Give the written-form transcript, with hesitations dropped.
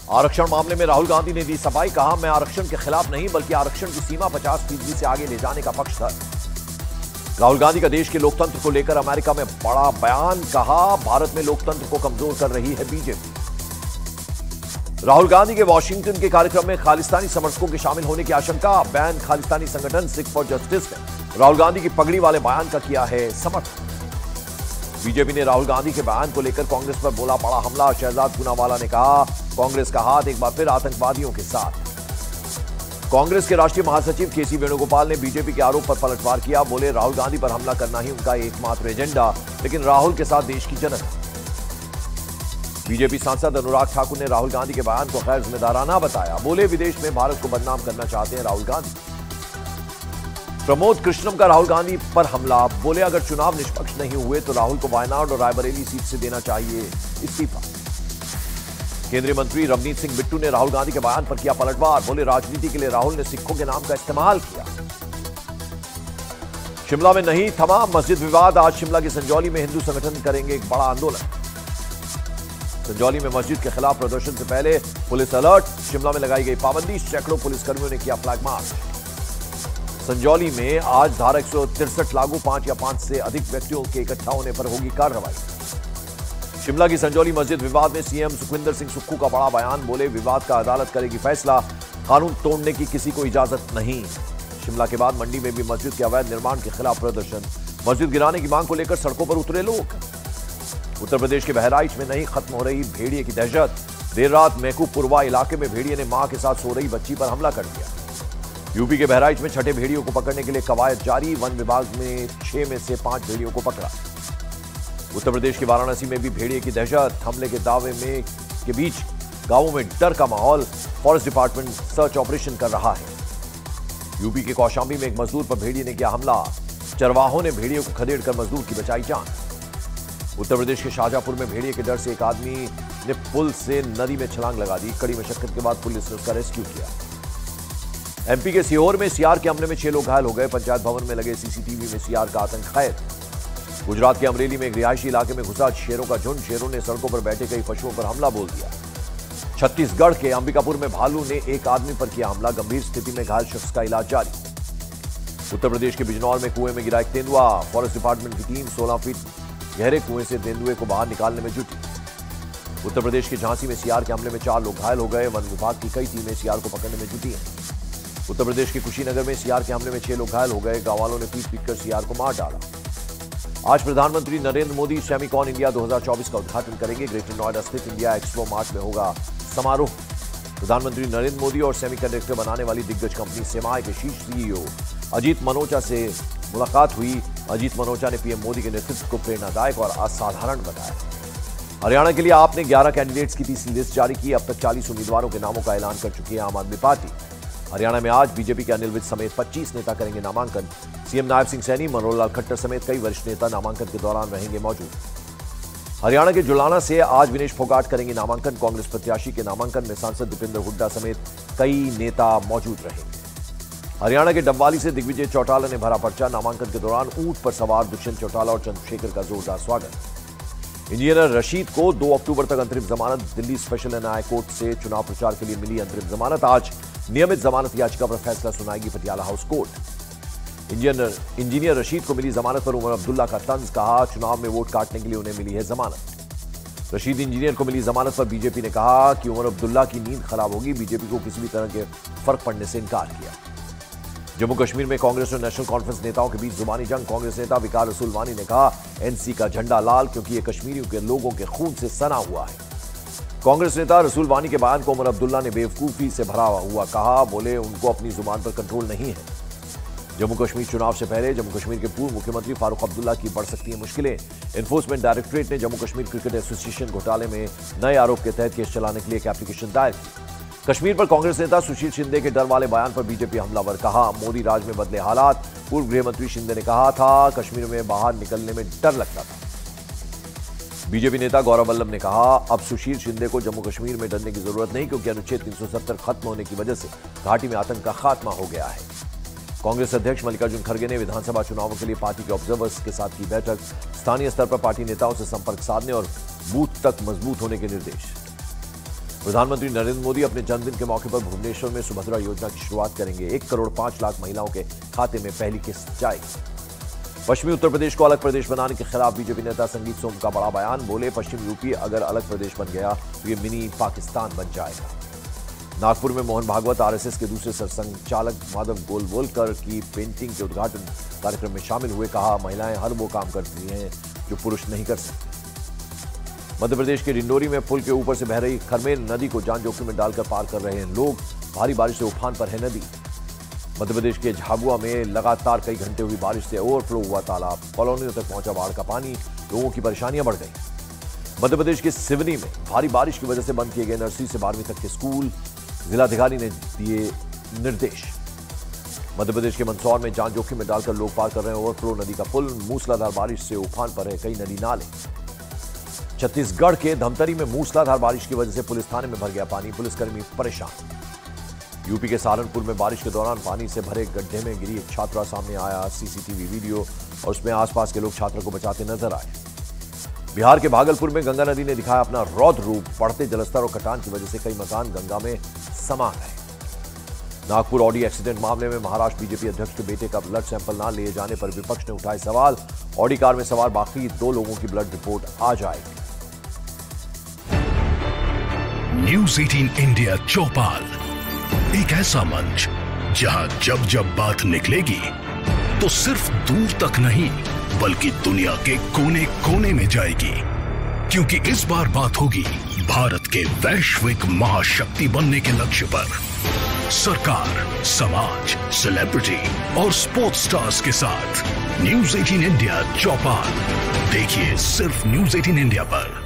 आरक्षण मामले में राहुल गांधी ने दी सफाई, कहा मैं आरक्षण के खिलाफ नहीं बल्कि आरक्षण की सीमा 50% से आगे ले जाने का पक्षधर। राहुल गांधी का देश के लोकतंत्र को लेकर अमेरिका में बड़ा बयान, कहा भारत में लोकतंत्र को कमजोर कर रही है बीजेपी। राहुल गांधी के वॉशिंगटन के कार्यक्रम में खालिस्तानी समर्थकों के शामिल होने की आशंका, बैन खालिस्तानी संगठन सिख फॉर जस्टिस ने राहुल गांधी की पगड़ी वाले बयान का किया है समर्थन। बीजेपी ने राहुल गांधी के बयान को लेकर कांग्रेस पर बोला बड़ा हमला, शहजाद पूनावाला ने कहा कांग्रेस का हाथ एक बार फिर आतंकवादियों के साथ। कांग्रेस के राष्ट्रीय महासचिव केसी वेणुगोपाल ने बीजेपी के आरोप पर पलटवार किया, बोले राहुल गांधी पर हमला करना ही उनका एकमात्र एजेंडा, लेकिन राहुल के साथ देश की जनता। बीजेपी सांसद अनुराग ठाकुर ने राहुल गांधी के बयान को गैर जिम्मेदाराना बताया, बोले विदेश में भारत को बदनाम करना चाहते हैं राहुल गांधी। प्रमोद कृष्णम का राहुल गांधी पर हमला, बोले अगर चुनाव निष्पक्ष नहीं हुए तो राहुल को वायनाड और रायबरेली सीट से देना चाहिए इस्तीफा। केंद्रीय मंत्री रवनीत सिंह बिट्टू ने राहुल गांधी के बयान पर किया पलटवार, बोले राजनीति के लिए राहुल ने सिखों के नाम का इस्तेमाल किया। शिमला में नहीं थमा मस्जिद विवाद, आज शिमला के संजौली में हिंदू संगठन करेंगे एक बड़ा आंदोलन। संजौली में मस्जिद के खिलाफ प्रदर्शन से पहले पुलिस अलर्ट, शिमला में लगाई गई पाबंदी, सैकड़ों पुलिसकर्मियों ने किया फ्लैग मार्च। संजौली में आज धारा 163 लागू, 5 या 5 से अधिक व्यक्तियों के इकट्ठा होने पर होगी कार्रवाई। शिमला की संजौली मस्जिद विवाद में सीएम सुखविंदर सिंह सुक्खू का बड़ा बयान, बोले विवाद का अदालत करेगी फैसला, कानून तोड़ने की किसी को इजाजत नहीं। शिमला के बाद मंडी में भी मस्जिद के अवैध निर्माण के खिलाफ प्रदर्शन, मस्जिद गिराने की मांग को लेकर सड़कों पर उतरे लोग। उत्तर प्रदेश के बहराइच में नहीं खत्म हो रही भेड़िए की दहशत, देर रात महकूबपुरवा इलाके में भेड़िए ने मां के साथ सो रही बच्ची पर हमला कर दिया। यूपी के बहराइच में छठे भेड़ियों को पकड़ने के लिए कवायद जारी, वन विभाग ने 6 में से 5 भेड़ियों को पकड़ा। उत्तर प्रदेश के वाराणसी में भी भेड़िए की दहशत, हमले के दावे में के बीच गांवों में डर का माहौल, फॉरेस्ट डिपार्टमेंट सर्च ऑपरेशन कर रहा है। यूपी के कौशाम्बी में एक मजदूर पर भेड़िए ने किया हमला, चरवाहों ने भेड़ियों को खदेड़कर मजदूर की बचाई जान। उत्तर प्रदेश के शाहजहांपुर में भेड़िए के डर से एक आदमी ने पुल से नदी में छलांग लगा दी, कड़ी मशक्कत के बाद पुलिस ने उसका रेस्क्यू किया। एमपी के सीहोर में सीआर के हमले में 6 लोग घायल हो गए, पंचायत भवन में लगे सीसीटीवी में सीआर का आतंक कैद। गुजरात के अमरेली में एक रिहायशी इलाके में घुसा शेरों का झुंड, शेरों ने सड़कों पर बैठे कई पशुओं पर हमला बोल दिया। छत्तीसगढ़ के अंबिकापुर में भालू ने एक आदमी पर किया हमला, गंभीर स्थिति में घायल शख्स का इलाज जारी। उत्तर प्रदेश के बिजनौर में कुएं में गिरा एक तेंदुआ, फॉरेस्ट डिपार्टमेंट की टीम 16 फीट गहरे कुएं से तेंदुए को बाहर निकालने में जुटी। उत्तर प्रदेश के झांसी में सीआर के हमले में 4 लोग घायल हो गए, वन विभाग की कई टीमें सीआर को पकड़ने में जुटी हैं। उत्तर प्रदेश के कुशीनगर में सीआर के हमले में 6 लोग घायल हो गए, गांव वालों ने पीट कर सीआर को मार डाला। आज प्रधानमंत्री नरेंद्र मोदी सेमिकॉन इंडिया 2024 का उद्घाटन करेंगे, ग्रेटर नोएडा स्थित इंडिया एक्सपो मार्ट में होगा समारोह। प्रधानमंत्री नरेंद्र मोदी और सेमीकंडक्टर बनाने वाली दिग्गज कंपनी सेमाई के शीर्ष सीईओ अजीत मनोचा से मुलाकात हुई। अजीत मनोचा ने पीएम मोदी के नेतृत्व को प्रेरणादायक और असाधारण बताया। हरियाणा के लिए आपने 11 कैंडिडेट्स की तीसरी लिस्ट जारी की, अब तक 40 उम्मीदवारों के नामों का ऐलान कर चुकी है आम आदमी पार्टी। हरियाणा में आज बीजेपी के अनिल विज समेत 25 नेता करेंगे नामांकन। सीएम नायब सिंह सैनी, मनोहर लाल खट्टर समेत कई वरिष्ठ नेता नामांकन के दौरान रहेंगे मौजूद। हरियाणा के जुलाना से आज विनेश फोगाट करेंगे नामांकन, कांग्रेस प्रत्याशी के नामांकन में सांसद दीपेंद्र हुड्डा समेत कई नेता मौजूद रहेंगे। हरियाणा के डबवाली से दिग्विजय चौटाला ने भरा पर्चा, नामांकन के दौरान ऊंट पर सवार दुष्यंत चौटाला और चंद्रशेखर का जोरदार स्वागत। इंजीनियर रशीद को 2 अक्टूबर तक अंतरिम जमानत, Delhi special and high court से चुनाव प्रचार के लिए मिली अंतरिम जमानत। आज नियमित जमानत याचिका पर फैसला सुनाएगी Patiala house court. Engineer Rashid को मिली जमानत पर उमर अब्दुल्ला का तंज, कहा चुनाव में वोट काटने के लिए उन्हें मिली है जमानत। रशीद इंजीनियर को मिली जमानत पर बीजेपी ने कहा कि उमर अब्दुल्ला की नींद खराब होगी, बीजेपी को किसी भी तरह के फर्क पड़ने से इनकार किया। जम्मू कश्मीर में कांग्रेस और नेशनल कॉन्फ्रेंस नेताओं के बीच जुबानी जंग, कांग्रेस नेता विकार रसूलवानी ने कहा एनसी का झंडा लाल क्योंकि यह कश्मीरियों के लोगों के खून से सना हुआ है। कांग्रेस नेता रसूलवानी के बयान को उमर अब्दुल्ला ने बेवकूफी से भरा हुआ कहा, बोले उनको अपनी जुबान पर कंट्रोल नहीं है। जम्मू कश्मीर चुनाव से पहले जम्मू कश्मीर के पूर्व मुख्यमंत्री फारूक अब्दुल्ला की बढ़ सकती है मुश्किलें। एनफोर्समेंट डायरेक्टरेट ने जम्मू कश्मीर क्रिकेट एसोसिएशन घोटाले में नए आरोप के तहत केस चलाने के लिए एक एप्लीकेशन दायर की। कश्मीर पर कांग्रेस नेता सुशील शिंदे के डर वाले बयान पर बीजेपी हमलावर, कहा मोदी राज में बदले हालात। पूर्व गृह मंत्री शिंदे ने कहा था कश्मीर में बाहर निकलने में डर लगता था। बीजेपी नेता गौरव वल्लभ ने कहा अब सुशील शिंदे को जम्मू कश्मीर में डरने की जरूरत नहीं क्योंकि अनुच्छेद 370 खत्म होने की वजह से घाटी में आतंक का खात्मा हो गया है। कांग्रेस अध्यक्ष मल्लिकार्जुन खड़गे ने विधानसभा चुनावों के लिए पार्टी के ऑब्जर्वर्स के साथ की बैठक, स्थानीय स्तर पर पार्टी नेताओं से संपर्क साधने और बूथ तक मजबूत होने के निर्देश। प्रधानमंत्री नरेंद्र मोदी अपने जन्मदिन के मौके पर भुवनेश्वर में सुभद्रा योजना की शुरुआत करेंगे। 1 करोड़ 5 लाख महिलाओं के खाते में पहली किस्त जाएगी। पश्चिमी उत्तर प्रदेश को अलग प्रदेश बनाने के खिलाफ बीजेपी नेता संगीत सोम का बड़ा बयान। बोले, पश्चिम यूपी अगर अलग प्रदेश बन गया तो ये मिनी पाकिस्तान बन जाएगा। नागपुर में मोहन भागवत आरएसएस के दूसरे सरसंघचालक माधव गोलवोलकर की पेंटिंग के उद्घाटन कार्यक्रम में शामिल हुए। कहा, महिलाएं हर वो काम करती हैं जो पुरुष नहीं कर सकते। मध्य प्रदेश के डिंडोरी में पुल के ऊपर से बह रही खरमेल नदी को जान जोखिम में डालकर पार कर रहे हैं लोग। भारी बारिश से उफान पर है नदी। मध्य प्रदेश के झाबुआ में लगातार कई घंटे हुई बारिश से ओवरफ्लो हुआ तालाब। कॉलोनियों तक पहुंचा बाढ़ का पानी, लोगों की परेशानियां बढ़ गई। मध्य प्रदेश के सिवनी में भारी बारिश की वजह से बंद किए गए नर्सरी से 12वीं तक के स्कूल। जिलाधिकारी ने दिए निर्देश। मध्य प्रदेश के मंदसौर में जान जोखिम में डालकर लोग पार कर रहे हैं ओवरफ्लो नदी का पुल। मूसलाधार बारिश से उफान पर है कई नदी नाले। छत्तीसगढ़ के धमतरी में मूसलाधार बारिश की वजह से पुलिस थाने में भर गया पानी। पुलिसकर्मी परेशान। यूपी के सहारनपुर में बारिश के दौरान पानी से भरे गड्ढे में गिरी एक छात्रा सामने आया सीसीटीवी वीडियो और उसमें आसपास के लोग छात्रा को बचाते नजर आए। बिहार के भागलपुर में गंगा नदी ने दिखाया अपना रौद्र रूप। बढ़ते जलस्तर और कटान की वजह से कई मकान गंगा में समा गए। नागपुर ऑडी एक्सीडेंट मामले में महाराष्ट्र बीजेपी अध्यक्ष के बेटे का ब्लड सैंपल न लिए जाने पर विपक्ष ने उठाए सवाल। ऑडी कार में सवार बाकी 2 लोगों की ब्लड रिपोर्ट आ जाएगी। न्यूज़ 18 इंडिया चौपाल, एक ऐसा मंच जहां जब जब बात निकलेगी तो सिर्फ दूर तक नहीं बल्कि दुनिया के कोने कोने में जाएगी, क्योंकि इस बार बात होगी भारत के वैश्विक महाशक्ति बनने के लक्ष्य पर। सरकार, समाज, सेलिब्रिटी और स्पोर्ट्स स्टार्स के साथ न्यूज़ 18 इंडिया चौपाल देखिए सिर्फ न्यूज़ 18 इंडिया पर।